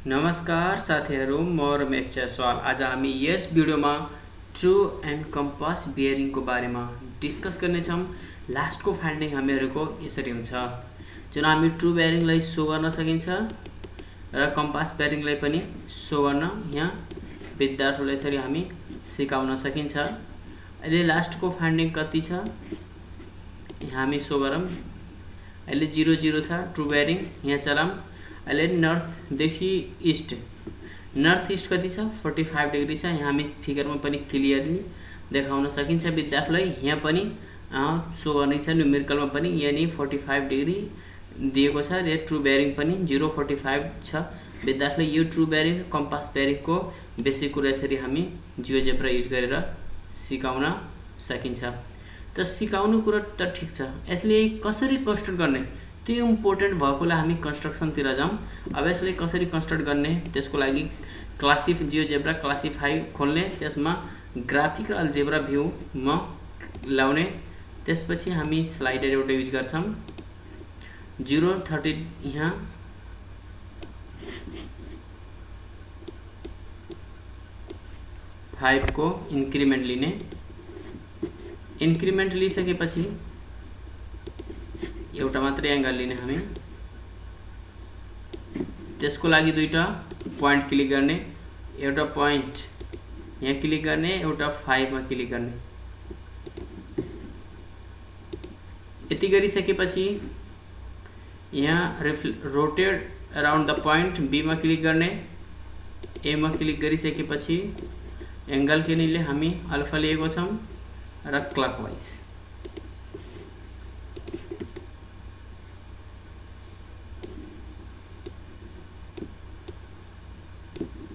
नमस्कार साथीहरू, म रमेश जयसवाल। आज हामी यस भिडियोमा ट्रू एन्ड कम्पास बियरिङको बारेमा डिस्कस गर्नेछौँ। लास्टको फाइन्डिङ हामीहरूको यसरी हुन्छ, जुन हामी ट्रू बियरिङलाई सो गर्न सकिन्छ र कम्पास बियरिङलाई पनि सो गर्न यहाँ विद्यार्थीलाई यसरी हामी सिकाउन सकिन्छ। अहिले लास्टको फाइन्डिङ कति छ यहाँ हामी सो गरौँ। अहिले 0 0 छ ट्रू बियरिङ। यहाँ चलाम। अहिले नर्थदेखि इस्ट, नर्थ इस्ट कति छ 45 डिग्री छ। यहाँ हामी फिगरमा पनि क्लियरली देखाउन सकिन्छ विद्यार्थीलाई। यहाँ पनि सो गर्ने छ न्युमेरिकलमा पनि, यहाँ 45 डिग्री दिएको छ र ट्रू बियरिङ पनि 0.45 छ। विद्यार्थीलाई यो ट्रू बियरिङ कम्पास बियरिङको बेसिक कुरा यसरी हामी जियोजेब्रा युज गरेर सिकाउन सकिन्छ। त सिकाउनु कुरा त ठिक छ, यसले कसरी कन्स्ट्रक्ट गर्ने त्यो इम्पोर्टेन्ट भएकोलाई हामी कन्स्ट्रक्सनतिर जाउँ। अब यसलाई कसरी कन्स्ट्रक्ट गर्ने त्यसको लागि जियोजेब्रा क्लासिफाई खोल्ने, त्यसमा ग्राफिक र अल्जेब्रा भ्यू म लाउने। त्यसपछि हामी स्लाइडर एउटा युज गर्छौँ। 0.30 यहाँ फाइभ को इन्क्रिमेन्ट लिने। इन्क्रिमेन्ट लिइसकेपछि एउटा मात्रै एंगल लिने हामी। त्यसको लागि दुईटा पॉइंट क्लिक गर्ने, एउटा पॉइंट यहाँ क्लिक गर्ने, एउटा 5 मा क्लिक गर्ने। यति गरिसकेपछि यहाँ rotate around the point B मा क्लिक गर्ने। ए मा क्लिक गरिसकेपछि एंगल के निले हामी अल्फा लिएको छौं र क्लकवाइज।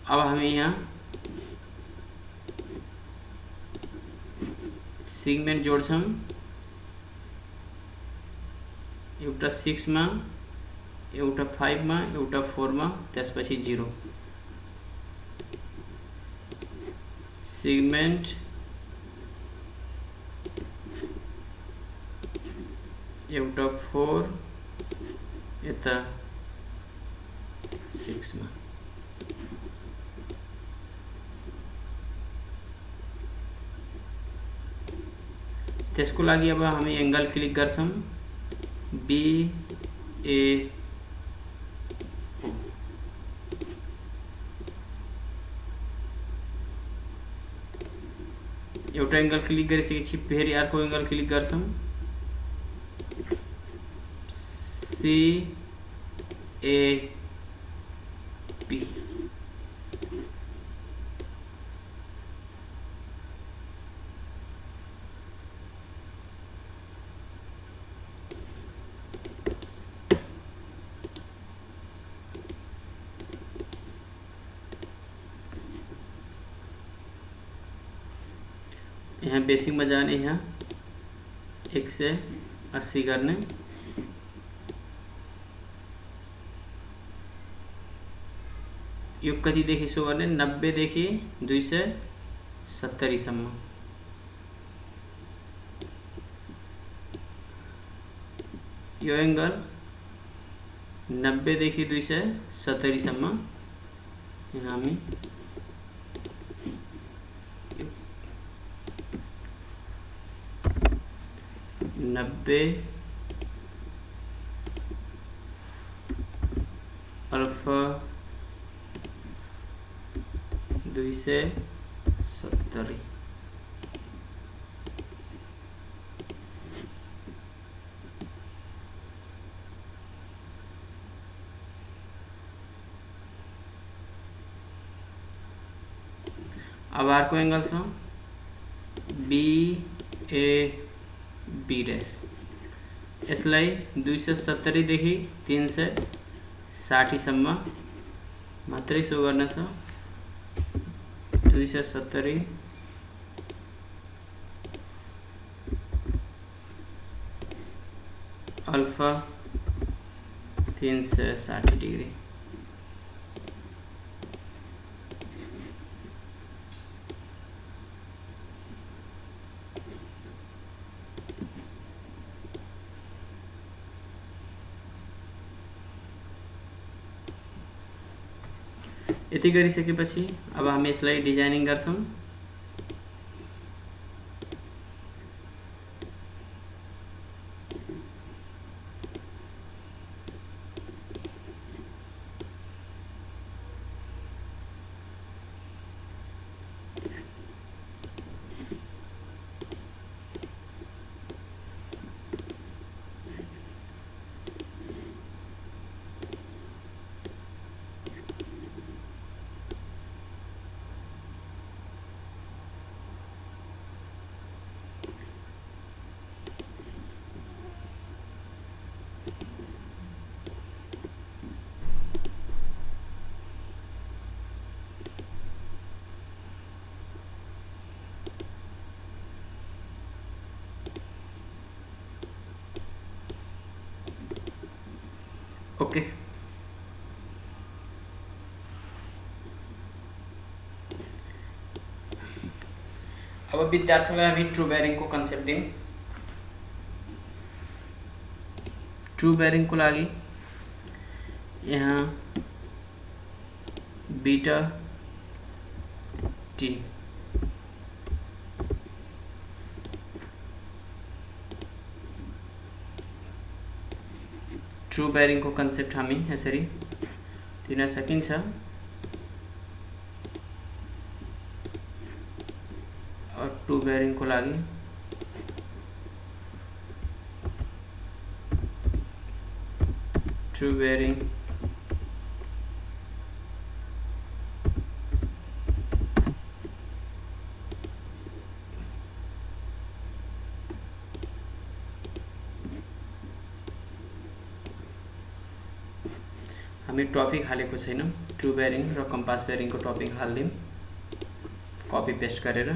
अब हामी यहाँ सेगमेन्ट जोड्छौं, एउटा 6 मा, एउटा 5 मा, एउटा 4 मा, त्यसपछि 0। सेगमेन्ट एउटा 4 यता 6 मा। त्यसको लागि अब हामी एंगल क्लिक गर्छौं बी ए ओ। एउटा एंगल क्लिक गरिसकेपछि फेरि अर्को एंगल क्लिक गर्छौं सी ए पी। यहाँ बेसिक में जाने, यहाँ 1 से 80 करने। यो कति देखि सो गर्ने 90 देखि 270 सम्म। यो एंगल 90 देखि 270 सम्म यहाँ हामी 90 अल्फा 270। अब अर्को एंगल छ बी ए बी डैश। यसलाई 270 देखि 360 सम्म मात्रै सो गर्न छ। 270 अल्फा 360 डिग्री। यति गरिसकेपछि अब हामी यसलाई डिजाइनिङ गर्छौं। ओके, अब विद्यार्थीलाई हामी ट्रु बेयरिङ को कन्सेप्ट दिउँ। ट्रु बेयरिङ को लागि यहाँ बीटा टी ट्रु बेयरिङ को कन्सेप्ट हामी यसरी दिन सकिन्छ। और ट्रु बेयरिङ को लागि ट्रु बेयरिङ हामी टपिक हालेको छैनौं। ट्रु बेयरिङ र कम्पास बेयरिङ को टपिक हाल्दियौं कपी पेस्ट गरेर।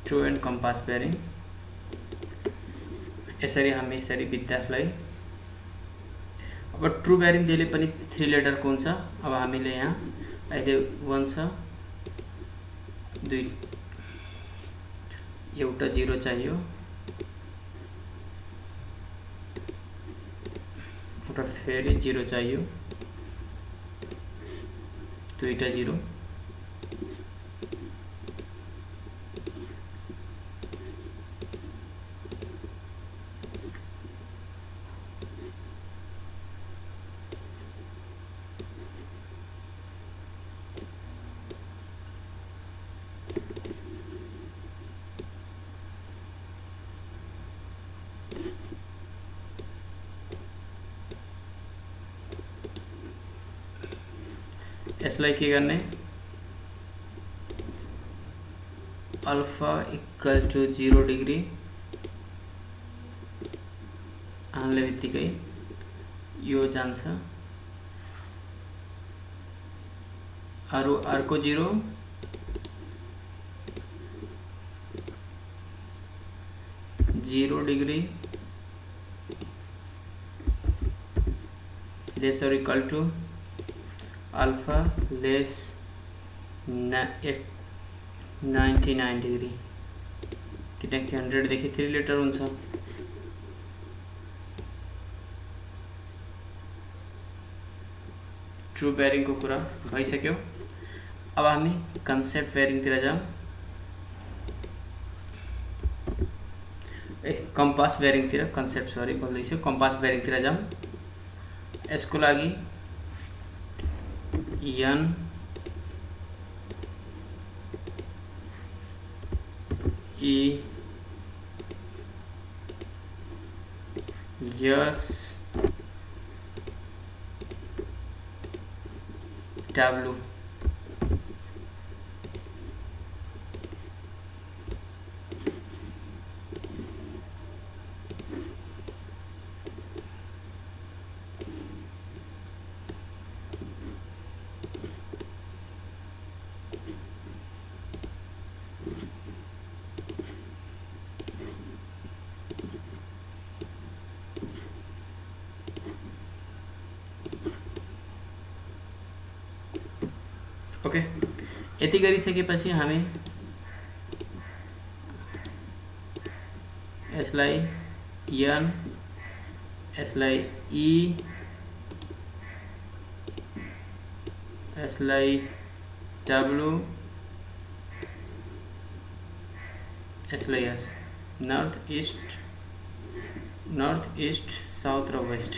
ट्रु एन्ड कम्पास बेयरिङ यसरी हामी यसरी विद्यार्थीलाई अब ट्रु बेयरिङ जहिले पनि 3 लेटर को हुन्छ। अब हामीले यहाँ अहिले 1 छ, 2 एउटा 0 चाहियो, एउटा फेरि 0 चाहियो, दुईटा 0, यसलाई के गर्ने अल्फा इक्वल टू 0 डिग्री हाल्ने बित्तिकै यो जान्छ, अर्को 0 0 degree less or equal to alpha less 99 degree किनकि 100 देखि 3 लेटर हुन्छ। ट्रु बेयरिङ को कुरा भइसक्यो। अब हामी कन्सेप्ट बेयरिङ तिर जाऊँ। कम्पास बेयरिङ तिर कन्सेप्ट सरी भन्दैछु, कम्पास बेयरिङ तिर जाऊँ। यसको लागि n e s w okay, यति गरिसकेपछि हामी यसलाई n, यसलाई e, यसलाई w, यसलाई s, नर्थ ईस्ट, साउथ र वेस्ट।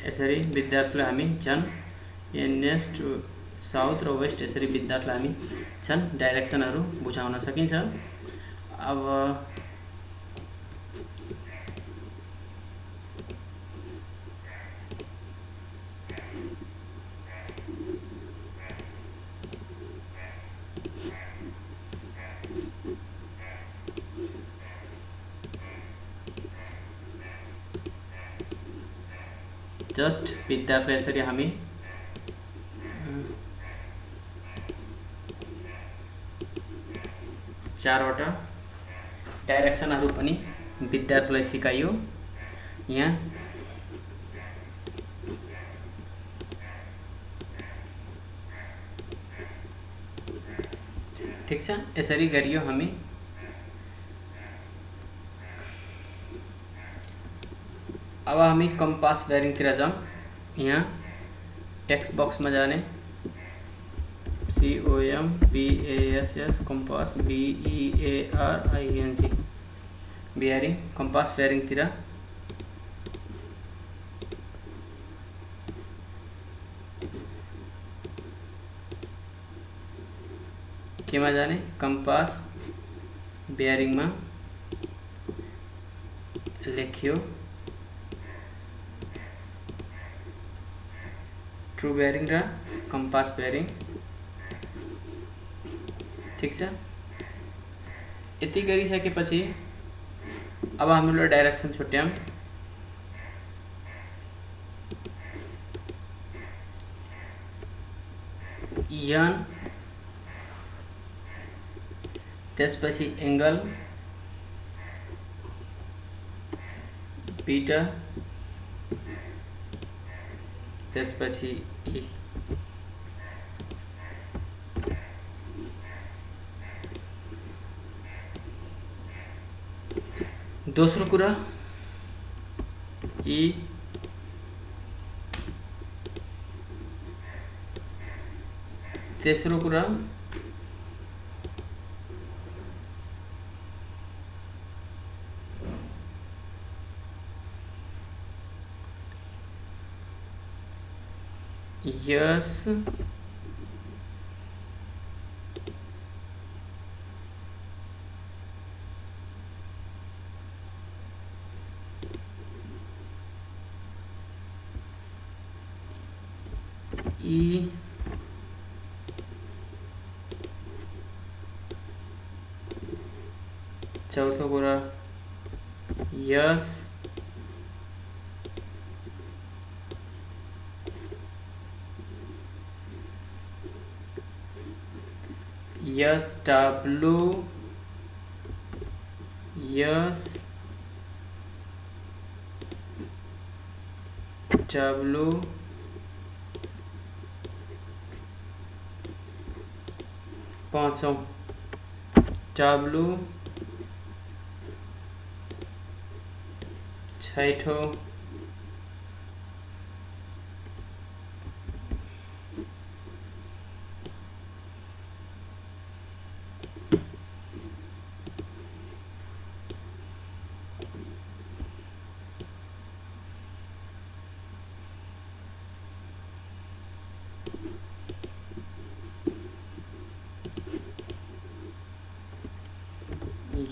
यसरी विद्यार्थीलाई हामी छन् ईस्ट, साउथ र वेस्ट, यसरी विद्यार्थीलाई हामी छन् डाइरेक्सनहरू बुझाउन सकिन्छ। अब जस्ट विद्यार्थीलाई यसरी हामी चारवटा डाइरेक्सनहरू पनि विद्यार्थीलाई सिकाइयो। यहाँ ठिक छ, यसरी गरियो हामी। अब हामी कम्पास बेरिङतिर जाऊँ। यहाँ टेक्स्ट बक्समा जाने COMPASS compass BEARING bearing, compass बेरिङतिर केमा जाने? कम्पास बेरिङमा लेख्यो ट्रू बेरिङ र कम्पास बेरिङ। ठीक छ, यति गरिसकेपछि अब हामीले डाइरेक्सन छुट्यायौं। n, त्यसपछि एंगल बीटा, त्यसपछि e। दोस्रो कुरा e, तेस्रो कुरा यस, ई, चौथो कुरा यस, यस डब्लू, यस डब्लू, पांचों डब्लू, छठो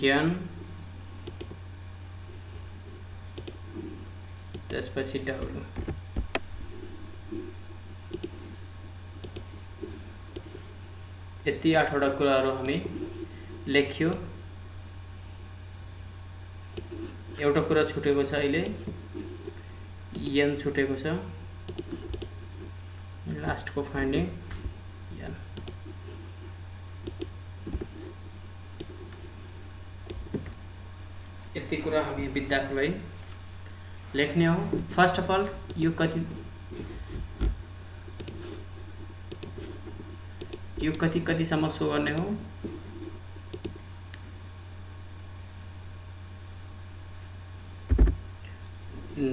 n, त्यसपछि w। यति 8वटा कुराहरू हामी लेख्यो। एउटा कुरा छुटेको छ, अहिले n छुटेको छ, लास्टको फाइन्डिङ n। यति कुरा हामी विद्यार्थीलाई लेख्ने हो। फर्स्ट अफ अल यो कतिसम्म सो गर्ने हो,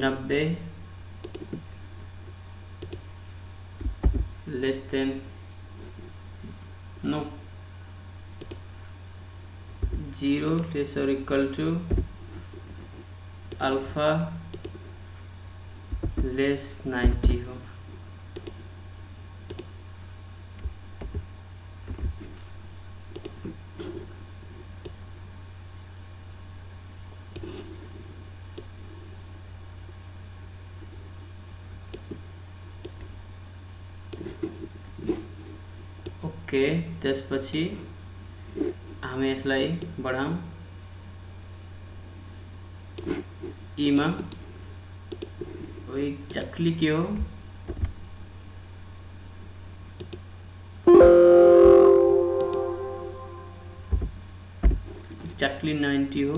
नब्बे less than no 0 lace or equal to alpha lace 90 हो। ओके, त्यसपछि हामी यसलाई बढाऊँ ईमा। एक्ज्याक्टली के हो, एक्ज्याक्टली 90 हो।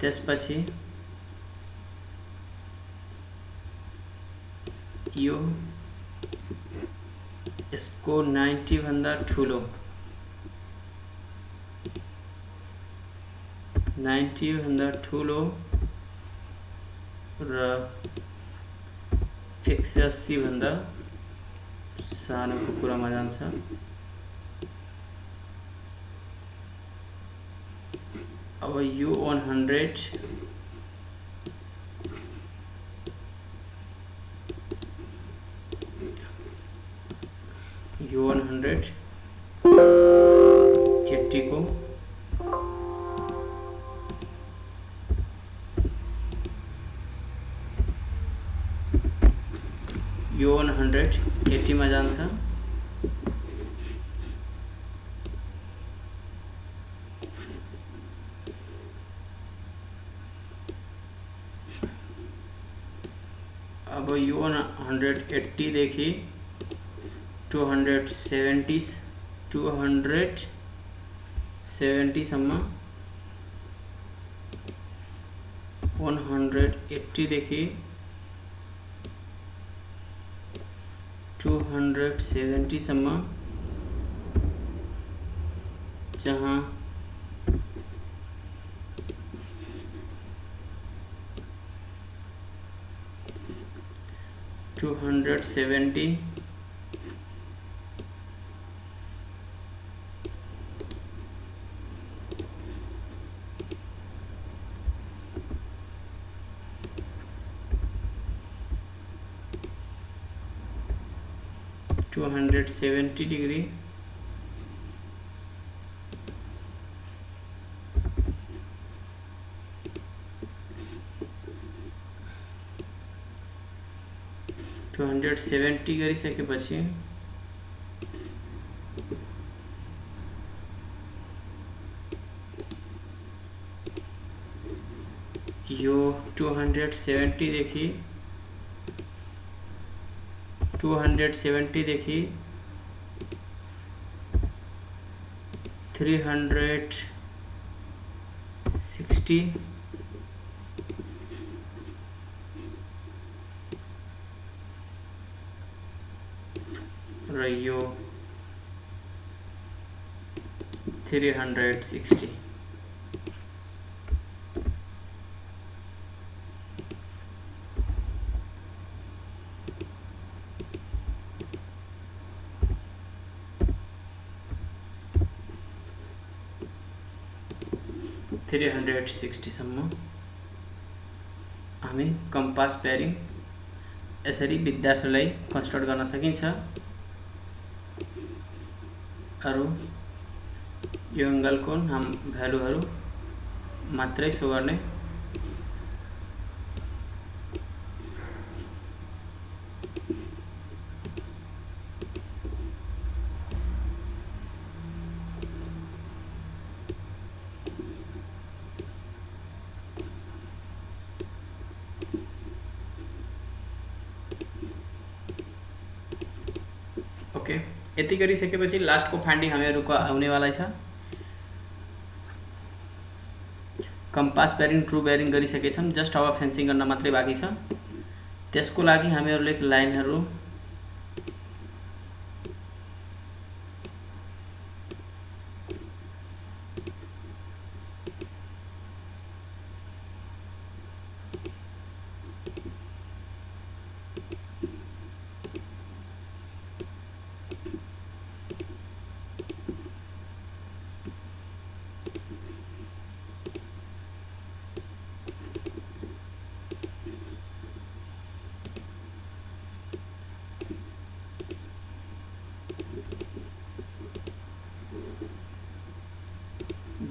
त्यसपछि यो यसको 90 भन्दा ठुलो, 90 भन्दा ठुलो र 180 भन्दा सानोको कुरामा जान्छ। अब यो 100 यो 180 को यो 180 मा जान्छ। अब यो 180 देखि 270 सम्म, 180 देखि 270 सम्म, जहाँ 270 270 डिग्री, टू 270 गरिसकेपछि यो 270 देखि 360 र यो 360। थ्री 360 सम्म हामी कम्पास पेयरिङ यसरी विद्यार्थीलाई कन्स्ट्रक्ट गर्न सकिन्छ। अरु यो एंगलको नाम भ्यालुहरु मात्रै सो गर्ने। ओके, यति गरिसकेपछि लास्टको फाइन्डिङ हामीहरुको आउनेवाला छ। कम्पास बेरिङ ट्रु बेरिङ गरिसकेछौँ। जस्ट अब फेन्सिङ गर्न मात्रै बाँकी छ। त्यसको लागि हामीहरूले लाइनहरू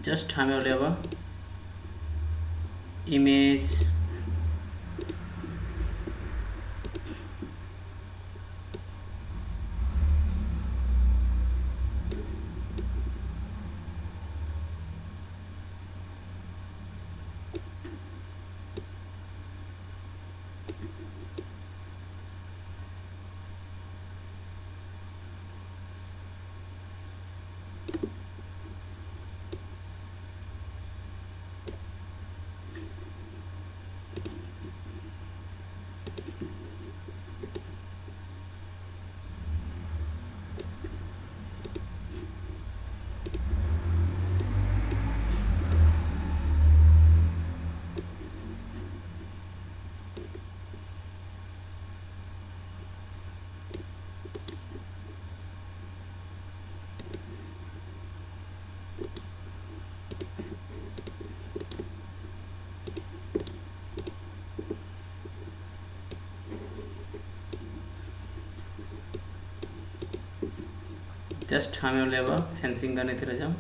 जस्ट हामीहरूले अब इमेज जस्ट हामीहरूले अब फेन्सिङ गर्नेतिर जाउँ।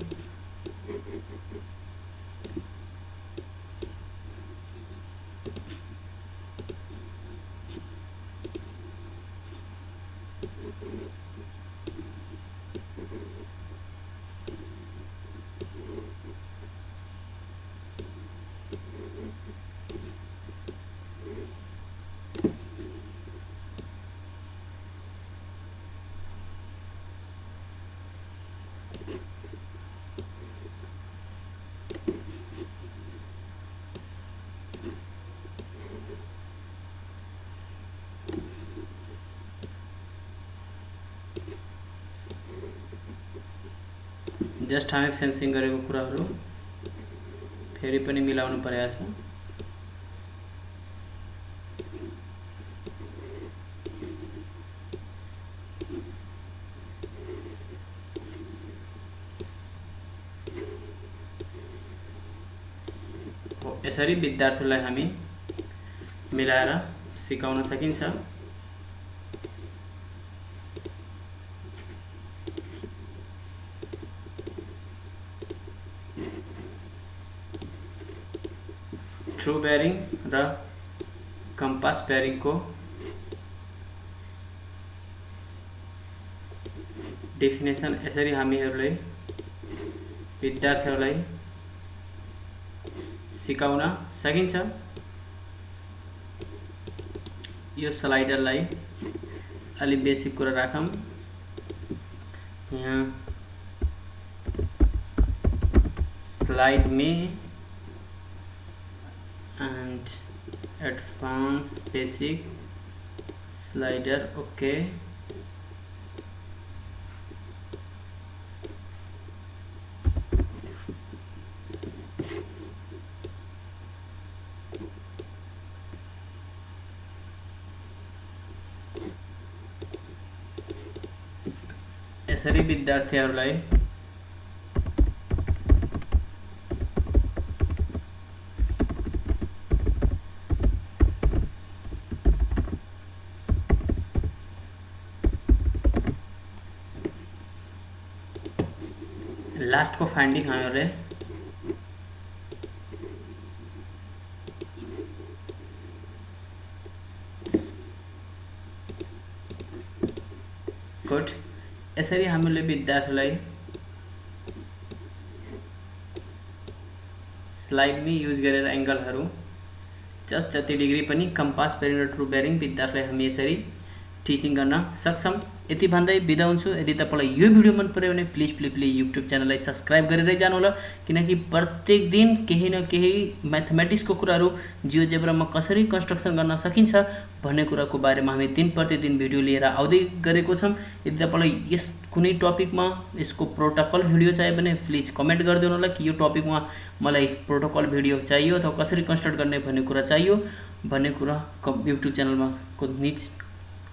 जस्ट हामी फेन्सिङ गरेको कुराहरू फेरि पनि मिलाउनु परेको छ। यसरी विद्यार्थीलाई हामी मिलाएर सिकाउन सकिन्छ। ट्रु बेरिङ र कम्पास बेरिङको डेफिनेसन यसरी हामीहरूले विद्यार्थीहरूलाई सिकाउन सकिन्छ। यो स्लाइडरलाई अलि बेसिक कुरा राखौँ। यहाँ स्लाइड में and advanced basic slider okay। यसरी विद्यार्थीहरूलाई लास्ट को फाइंडिंग हामीहरूले गुड। यसरी हामीले विद्यार्थीलाई स्लाइडमै युज गरेर एंगलहरू जति डिग्री पनि कम्पास बेरिङ र ट्रु बेरिङ विद्यार्थीलाई हामी यसरी टिचिङ गर्न सक्छौं। यति भन्दै बिदा हुन्छु। यदि तपाईलाई यो भिडियो मन पर्यो भने प्लिज प्लिज प्लिज युट्युब च्यानललाई सब्स्क्राइब गरेरै जानु होला, किनकि प्रत्येक दिन केही न केही म्याथमेटिक्सको कुराहरू जियोजेब्रामा कसरी कन्स्ट्रक्सन गर्न सकिन्छ भन्ने कुराको बारेमा हामी दिन प्रतिदिन भिडियो लिएर आउँदै गरेको छौँ। यदि तपाईलाई यस कुनै टपिकमा यसको प्रोटोकल भिडियो चाहियो भने प्लिज कमेन्ट गरिदिनु होला कि यो टपिकमा मलाई प्रोटोकल भिडियो चाहियो अथवा कसरी कन्स्ट्रक्ट गर्ने भन्ने कुरा चाहियो भन्ने कुरा युट्युब च्यानलमा निच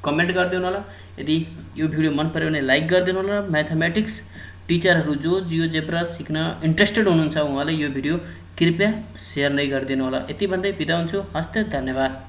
कमेन्ट गरिदिनु होला। यदि यो भिडियो मन पर्यो भने लाइक गरिदिनु होला। म्याथमेटिक्स टिचरहरू जो जियोजेब्रा सिक्न इन्ट्रेस्टेड हुनुहुन्छ उहाँले यो भिडियो कृपया सेयर नै गरिदिनु होला। यति भन्दै बिदा हुन्छु। हस्त, धन्यवाद।